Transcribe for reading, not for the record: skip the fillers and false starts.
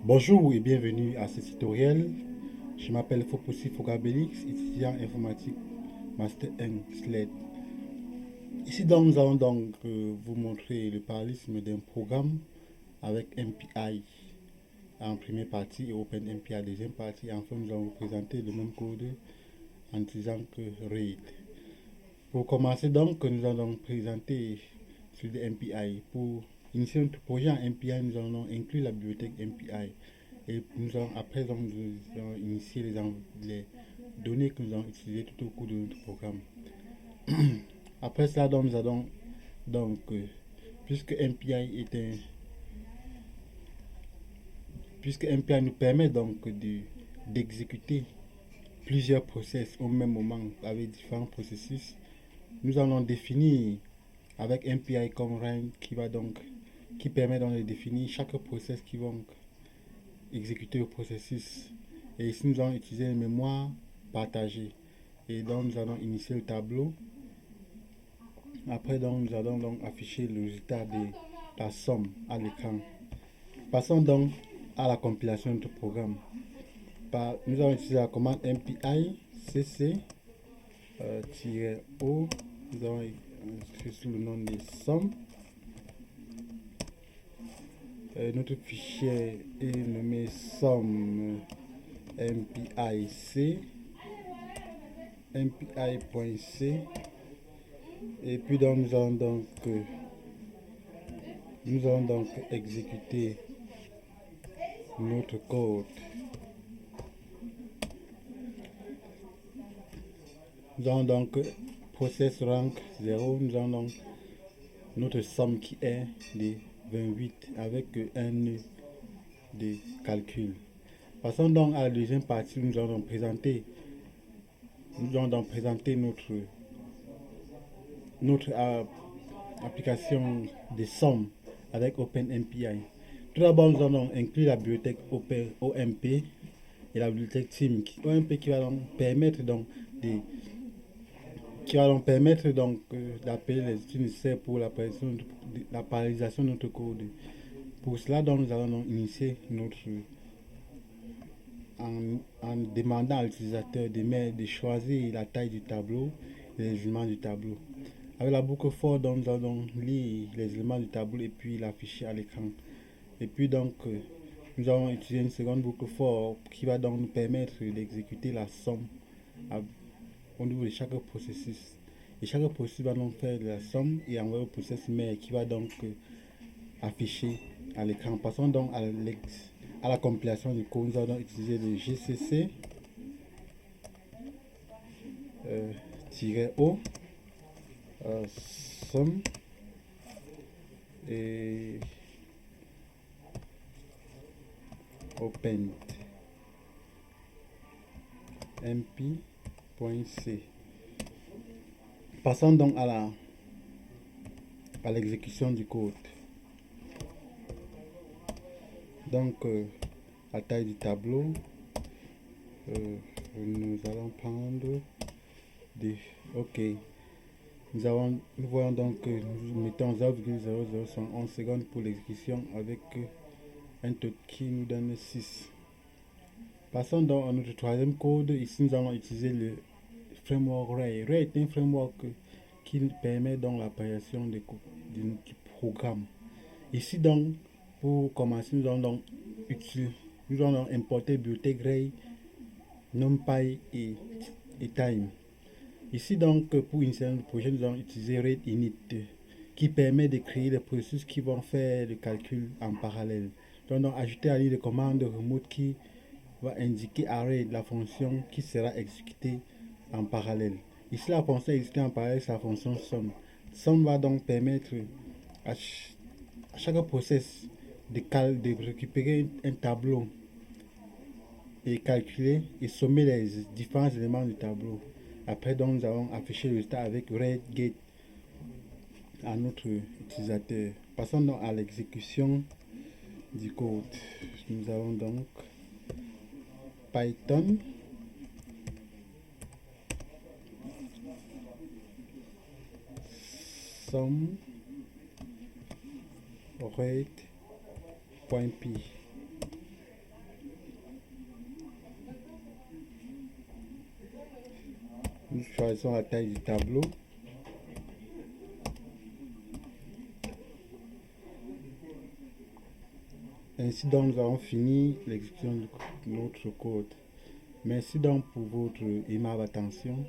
Bonjour et bienvenue à ce tutoriel. Je m'appelle Fopossi Fogabelix, étudiant informatique Master 1 SLED. Ici donc, nous allons donc vous montrer le parallélisme d'un programme avec MPI en première partie et OpenMPI en deuxième partie. Enfin, nous allons vous présenter le même code en utilisant que RAID. Pour commencer donc, nous allons présenter celui de MPI. Pour initier notre projet en MPI, nous allons inclure la bibliothèque MPI. Et nous allons, après, donc, nous allons initier les données que nous allons utiliser tout au cours de notre programme. Après cela, donc, nous allons, donc, puisque MPI est un, puisque MPI nous permet donc d'exécuter plusieurs process au même moment avec différents processus, nous allons définir avec MPI comme range qui permet donc de définir chaque process qui va exécuter le processus. Et ici, nous allons utiliser une mémoire partagée. Et donc, nous allons initier le tableau. Après, donc, nous allons donc afficher le résultat de la somme à l'écran. Passons donc à la compilation de notre programme. Nous allons utiliser la commande MPI cc -o. Nous allons inscrire sous le nom de somme. Notre fichier est nommé somme MPIC, MPI.c. Et puis donc, nous allons donc exécuter notre code. Nous allons donc process rank 0. Nous allons donc notre somme qui est de 28 avec un nœud de calcul. Passons donc à la deuxième partie. Nous allons donc présenter notre application de somme avec OpenMPI. Tout d'abord, nous allons inclure la bibliothèque OMP et la bibliothèque TIMC. OMP qui va donc permettre d'appeler les outils nécessaires pour la parallélisation de notre code. Pour cela, donc, nous allons donc initier en demandant à l'utilisateur de choisir la taille du tableau et les éléments du tableau. Avec la boucle for, donc, nous allons lire les éléments du tableau et puis l'afficher à l'écran. Et puis donc, nous allons utiliser une seconde boucle for qui va donc nous permettre d'exécuter la somme au niveau de chaque processus. Et chaque processus va donc faire de la somme et envoyer au processus mère qui va donc afficher à l'écran. Passons donc à la compilation du code. Nous allons utiliser le GCC -o somme et open mp.c. Passons donc à l'exécution du code. Donc, la taille du tableau, nous allons prendre des... Ok. Nous voyons donc que nous mettons 0,0011 secondes pour l'exécution avec un taux qui nous donne 6. Passons donc à notre troisième code. Ici, nous allons utiliser le framework Ray. Ray est un framework qui nous permet donc l'apparition du programme. Ici donc, pour commencer, nous allons donc importer bibliothèque Ray, NumPy et Time. Ici donc, pour initier notre projet, nous allons utiliser RAID init qui permet de créer des processus qui vont faire le calcul en parallèle. Nous allons donc ajouter la ligne de commande remote qui va indiquer à RAID la fonction qui sera exécutée en parallèle. Ici, la fonction exécutée en parallèle, c'est la fonction SUM. SUM va donc permettre à chaque process de récupérer un tableau et calculer et sommer les différents éléments du tableau. Après, donc, nous allons afficher le résultat avec RAID-GATE à notre utilisateur. Passons donc à l'exécution du code. Nous avons donc Python sum RAID.py. choisissons la taille du tableau. Ainsi donc nous avons fini l'exécution de notre code. Merci donc pour votre aimable attention.